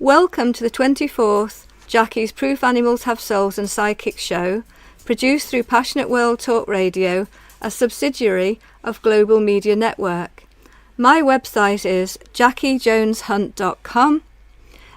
Welcome to the 24th Jackie's Proof Animals Have Souls and Psychic show, produced through Passionate World Talk Radio, a subsidiary of Global Media Network. My website is jackiejoneshunt.com,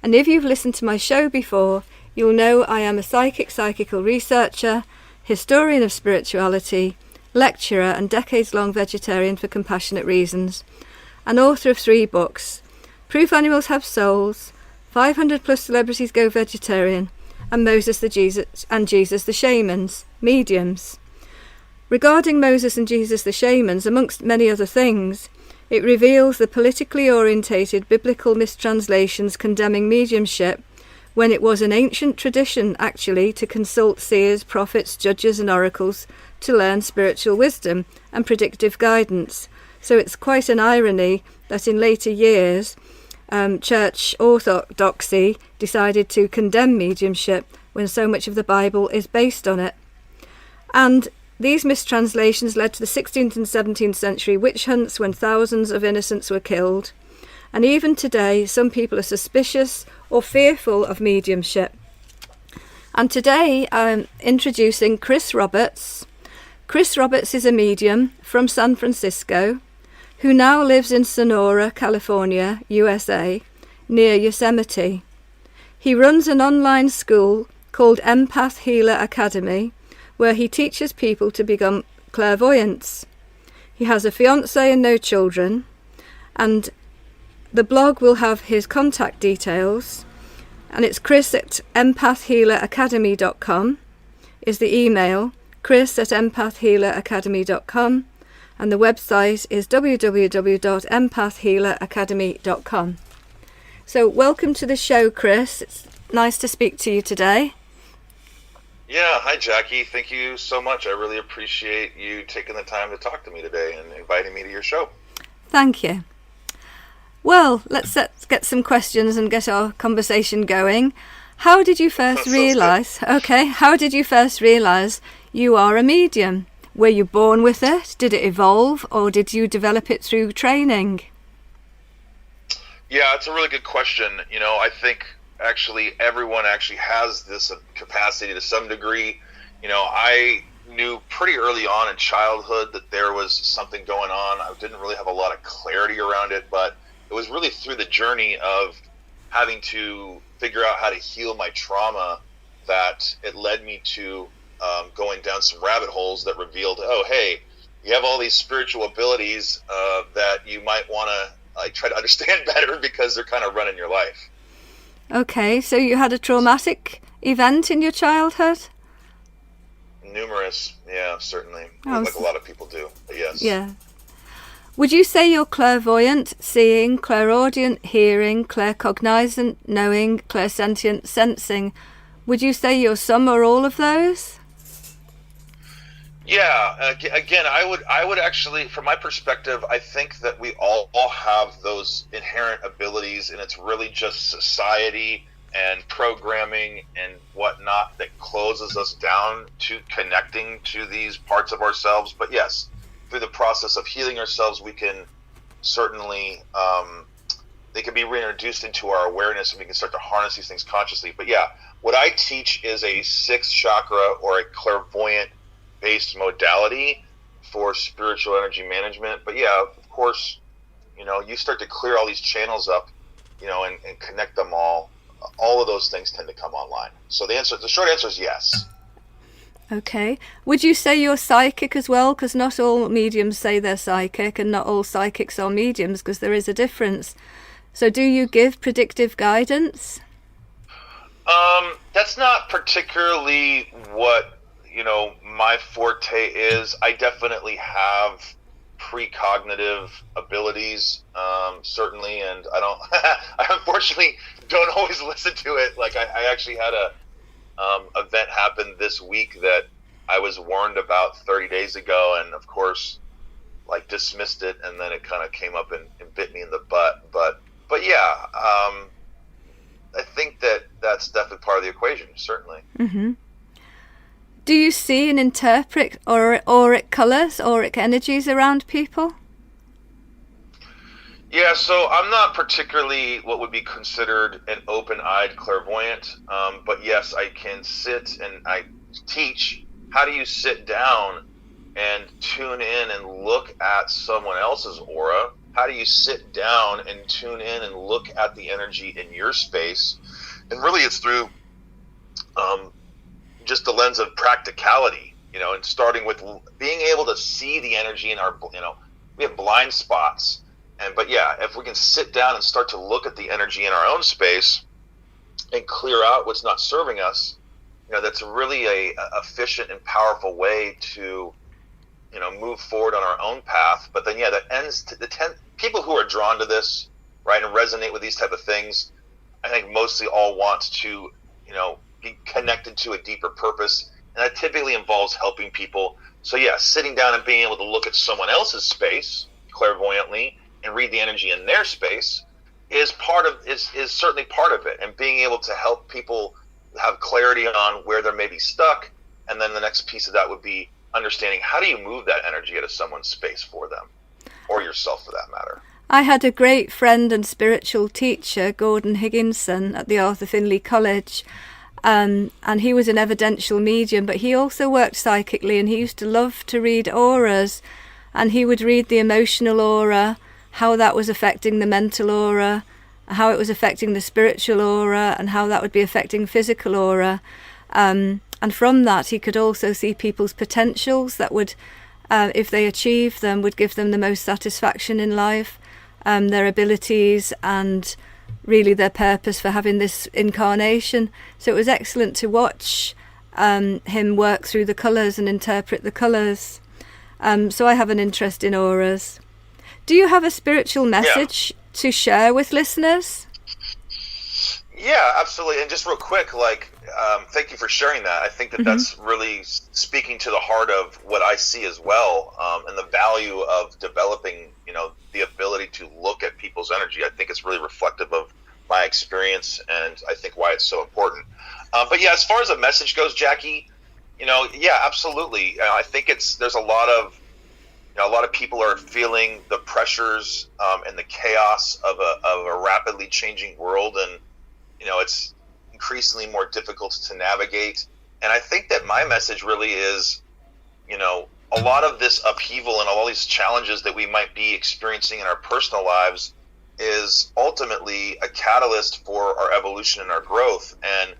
and if you've listened to my show before, you'll know I am a psychical researcher, historian of spirituality, lecturer and decades-long vegetarian for compassionate reasons, and author of 3 books, Proof Animals Have Souls, 500 plus celebrities go vegetarian, and Jesus the Shamans, mediums. Regarding Moses and Jesus the Shamans, amongst many other things, it reveals the politically orientated biblical mistranslations condemning mediumship, when it was an ancient tradition actually to consult seers, prophets, judges and oracles to learn spiritual wisdom and predictive guidance. So it's quite an irony that in later years church orthodoxy decided to condemn mediumship when so much of the Bible is based on it. And these mistranslations led to the 16th and 17th century witch hunts when thousands of innocents were killed. And even today, some people are suspicious or fearful of mediumship. And today I'm introducing Chris Roberts. Chris Roberts is a medium from San Francisco who now lives in Sonora, California, USA, near Yosemite. He runs an online school called Empath Healer Academy, where he teaches people to become clairvoyants. He has a fiancée and no children, and the blog will have his contact details, and it's chris@empathhealeracademy.com is the email, chris@empathhealeracademy.com, and the website is www.empathhealeracademy.com. So welcome to the show, Chris. It's nice to speak to you today. Yeah, hi Jackie. Thank you so much. I really appreciate you taking the time to talk to me today and inviting me to your show. Thank you. Well, let's get some questions and get our conversation going. How did you first realize you are a medium? Were you born with it? Did it evolve, or did you develop it through training? Yeah, it's a really good question. You know, I think everyone has this capacity to some degree. You know, I knew pretty early on in childhood that there was something going on. I didn't really have a lot of clarity around it, but it was really through the journey of having to figure out how to heal my trauma that it led me to going down some rabbit holes that revealed, oh, hey, you have all these spiritual abilities that you might want to try to understand better because they're kind of running your life. Okay, so you had a traumatic event in your childhood? Numerous, yeah, certainly. Like a lot of people do, but yes. Yeah. Would you say you're clairvoyant, seeing, clairaudient, hearing, claircognizant, knowing, clairsentient, sensing? Would you say you're some or all of those? Yeah, again, I would actually, from my perspective, I think that we all have those inherent abilities, and it's really just society and programming and whatnot that closes us down to connecting to these parts of ourselves. But yes, through the process of healing ourselves, we can certainly, they can be reintroduced into our awareness, and we can start to harness these things consciously. But yeah, what I teach is a 6th chakra or a clairvoyant based modality for spiritual energy management. But yeah, of course, you know, you start to clear all these channels up, you know, and connect them all of those things tend to come online. So the short answer is yes. Okay. Would you say you're psychic as well? Because not all mediums say they're psychic, and not all psychics are mediums, because there is a difference. So do you give predictive guidance? That's not particularly what, you know, my forte is. I definitely have precognitive abilities, certainly, and I unfortunately don't always listen to it. Like I actually had a event happen this week that I was warned about 30 days ago, and of course, like dismissed it, and then it kind of came up and bit me in the butt. But yeah, I think that's definitely part of the equation, certainly. Mm-hmm. Do you see and interpret auric colours, auric energies around people? Yeah, so I'm not particularly what would be considered an open-eyed clairvoyant, but yes, I can sit and I teach how do you sit down and tune in and look at someone else's aura. How do you sit down and tune in and look at the energy in your space? And really it's through just the lens of practicality, and starting with being able to see the energy in our, we have blind spots. But yeah, if we can sit down and start to look at the energy in our own space and clear out what's not serving us, that's really a efficient and powerful way to, move forward on our own path. But then, yeah, that ends to people who are drawn to this, right, and resonate with these type of things, I think mostly all want to, be connected to a deeper purpose. And that typically involves helping people. So yeah, sitting down and being able to look at someone else's space clairvoyantly and read the energy in their space is certainly part of it. And being able to help people have clarity on where they're maybe stuck. And then the next piece of that would be understanding how do you move that energy out of someone's space for them, or yourself for that matter. I had a great friend and spiritual teacher, Gordon Higginson, at the Arthur Findlay College, and he was an evidential medium, but he also worked psychically, and he used to love to read auras, and he would read the emotional aura, how that was affecting the mental aura, how it was affecting the spiritual aura, and how that would be affecting physical aura. And from that, he could also see people's potentials that would, if they achieve them, would give them the most satisfaction in life, their abilities and really their purpose for having this incarnation. So it was excellent to watch him work through the colours and interpret the colours. So I have an interest in auras. Do you have a spiritual message to share with listeners? Yeah, absolutely. And just real quick, thank you for sharing that. I think that that's really speaking to the heart of what I see as well, and the value of developing, the ability to look at people's energy. I think it's really reflective of my experience, and I think why it's so important. But yeah, as far as a message goes, Jackie, yeah, absolutely. I think there's a lot of people are feeling the pressures and the chaos of a rapidly changing world, and it's increasingly more difficult to navigate. And I think that my message really is, a lot of this upheaval and all these challenges that we might be experiencing in our personal lives is ultimately a catalyst for our evolution and our growth. And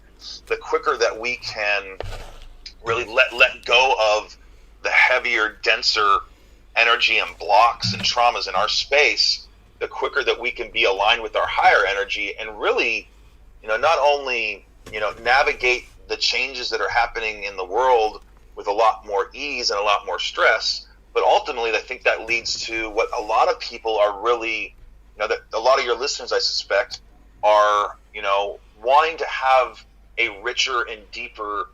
the quicker that we can really let go of the heavier, denser energy and blocks and traumas in our space, the quicker that we can be aligned with our higher energy and really, not only, navigate the changes that are happening in the world with a lot more ease and a lot more stress, but ultimately I think that leads to what a lot of people are really, that a lot of your listeners, I suspect, are, wanting to have a richer and deeper,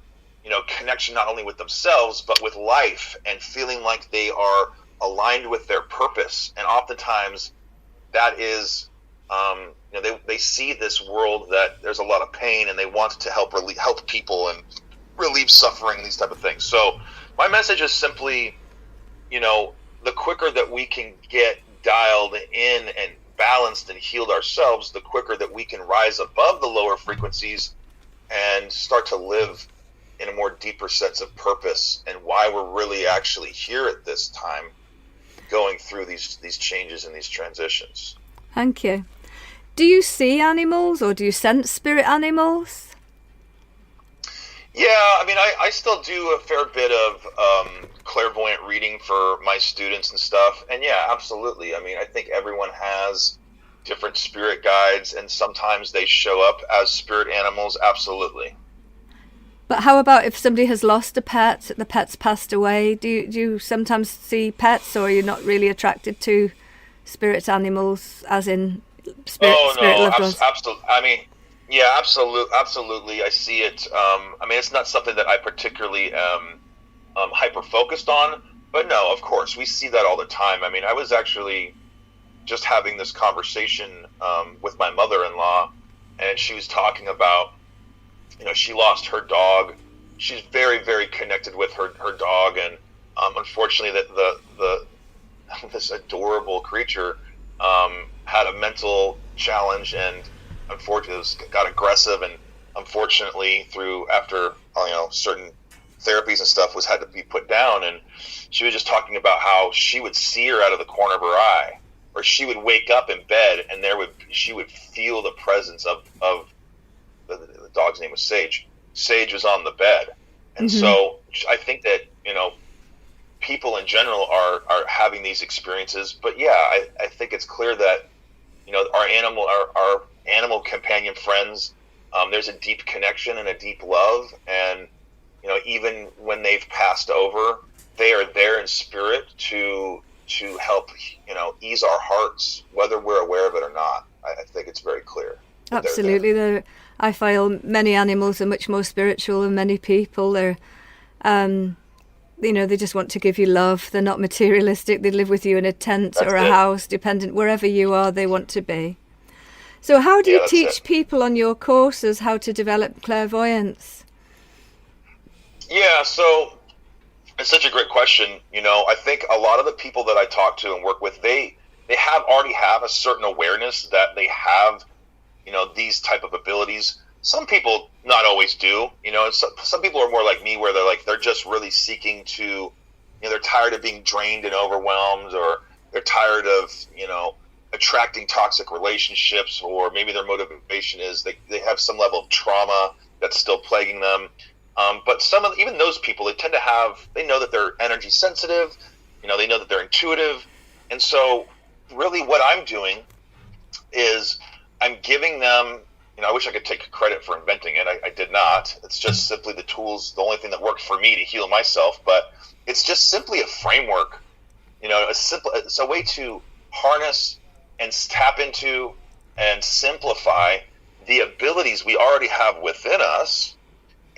connection not only with themselves, but with life, and feeling like they are aligned with their purpose. And oftentimes that is, they see this world that there's a lot of pain, and they want to help people and relieve suffering and these type of things. So my message is simply, the quicker that we can get dialed in and balanced and healed ourselves, the quicker that we can rise above the lower frequencies and start to live in a more deeper sense of purpose and why we're really actually here at this time, going through these changes and these transitions. Thank you. Do you see animals, or do you sense spirit animals? Yeah, I still do a fair bit of clairvoyant reading for my students and stuff. And yeah, absolutely. I think everyone has different spirit guides, and sometimes they show up as spirit animals. Absolutely. But how about if somebody has lost a pet, the pet's passed away? Do you sometimes see pets, or are you not really attracted to spirit animals, as in spirit loved ones? Absolutely. Yeah, absolutely. I see it. It's not something that I particularly hyper focused on, but no, of course, we see that all the time. I was actually just having this conversation with my mother-in-law, and she was talking about, she lost her dog. She's very, very connected with her dog, and unfortunately, that this adorable creature had a mental challenge, and unfortunately got aggressive, and unfortunately after certain therapies and stuff had to be put down. And she was just talking about how she would see her out of the corner of her eye, or she would wake up in bed and she would feel the presence of the dog's name was Sage. Sage was on the bed. And so I think that, people in general are having these experiences. But yeah, I think it's clear that, our animal companion friends, there's a deep connection and a deep love. And, even when they've passed over, they are there in spirit to help, ease our hearts, whether we're aware of it or not. I think it's very clear. Absolutely. I feel many animals are much more spiritual than many people. They're, they just want to give you love. They're not materialistic. They live with you in a tent or a house, dependent wherever you are, they want to be. So how do you teach people on your courses how to develop clairvoyance? Yeah, so it's such a great question. I think a lot of the people that I talk to and work with, they already have a certain awareness that they have, these type of abilities. Some people not always do. Some people are more like me, where they're just really seeking to, they're tired of being drained and overwhelmed, or they're tired of, attracting toxic relationships, or maybe their motivation is they have some level of trauma that's still plaguing them. But even those people, they know that they're energy sensitive, they know that they're intuitive. And so really what I'm doing is I'm giving them, I wish I could take credit for inventing it. I did not. It's just simply the tools, the only thing that worked for me to heal myself. But it's just simply a framework, it's a way to harness and tap into and simplify the abilities we already have within us.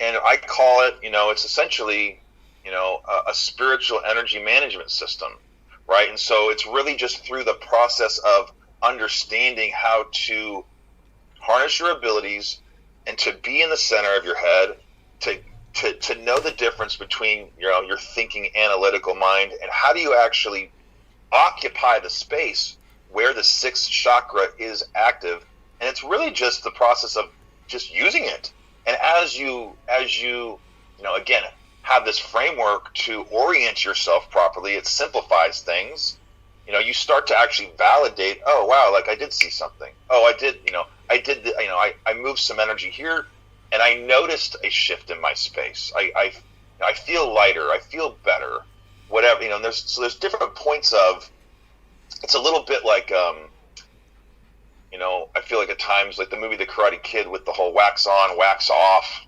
And I call it, it's essentially, a spiritual energy management system, right? And so it's really just through the process of understanding how to harness your abilities and to be in the center of your head, to know the difference between, your thinking analytical mind, and how do you actually occupy the space where the sixth chakra is active. And it's really just the process of just using it. And as you again, have this framework to orient yourself properly, it simplifies things. You start to actually validate, oh, wow, like I did see something. Oh, I moved some energy here, and I noticed a shift in my space. I feel lighter. I feel better. Whatever, there's different points of, it's a little bit like, I feel like at times, like the movie The Karate Kid with the whole wax on, wax off,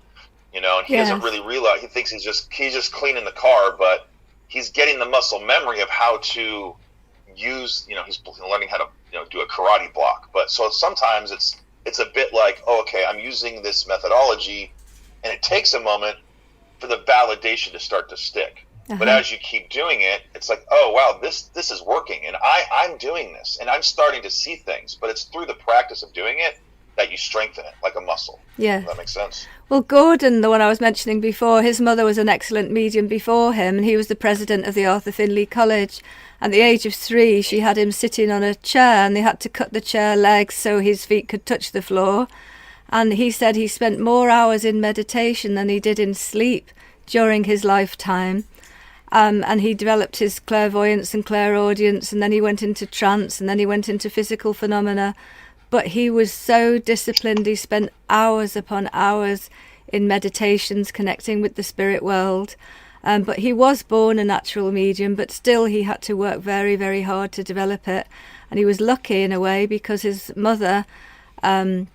and he doesn't really realize, he thinks he's just cleaning the car, but he's getting the muscle memory of how to use, he's learning how to, do a karate block. But so sometimes it's a bit like, oh, okay, I'm using this methodology, and it takes a moment for the validation to start to stick. But as you keep doing it, it's like, oh, wow, this is working, and I'm doing this, and I'm starting to see things. But it's through the practice of doing it that you strengthen it, like a muscle. Yeah. Does that make sense? Well, Gordon, the one I was mentioning before, his mother was an excellent medium before him, and he was the president of the Arthur Findlay College. At the age of 3, she had him sitting on a chair, and they had to cut the chair legs so his feet could touch the floor. And he said he spent more hours in meditation than he did in sleep during his lifetime. And he developed his clairvoyance and clairaudience, and then he went into trance, and then he went into physical phenomena. But he was so disciplined, he spent hours upon hours in meditations, connecting with the spirit world. But he was born a natural medium, but still he had to work very, very hard to develop it. And he was lucky in a way, because his mother, Fanny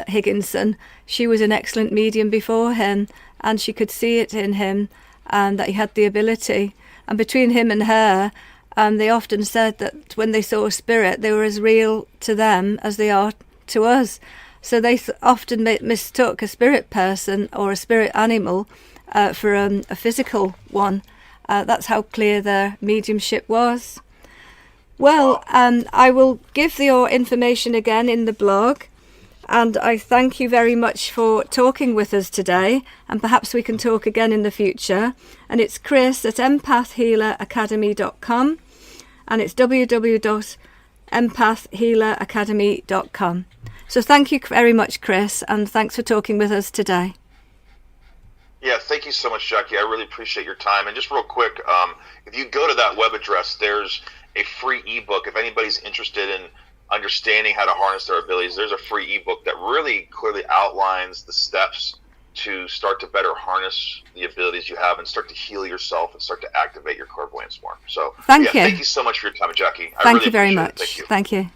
Higginson, she was an excellent medium before him, and she could see it in him, that he had the ability. And between him and her, they often said that when they saw a spirit, they were as real to them as they are to us. So they often mistook a spirit person or a spirit animal for a physical one. That's how clear their mediumship was. Well, I will give your information again in the blog. And I thank you very much for talking with us today, and perhaps we can talk again in the future. And it's Chris at empathhealeracademy.com, and it's www.empathhealeracademy.com. empathhealeracademy.com. So thank you very much, Chris, and thanks for talking with us today. Yeah, thank you so much, Jackie. I really appreciate your time. And just real quick, if you go to that web address, there's a free ebook. If anybody's interested in understanding how to harness their abilities, there's a free ebook that really clearly outlines the steps to start to better harness the abilities you have and start to heal yourself and start to activate your clairvoyance more. So thank you so much for your time, Jackie. Thank you very much. Thank you. Thank you.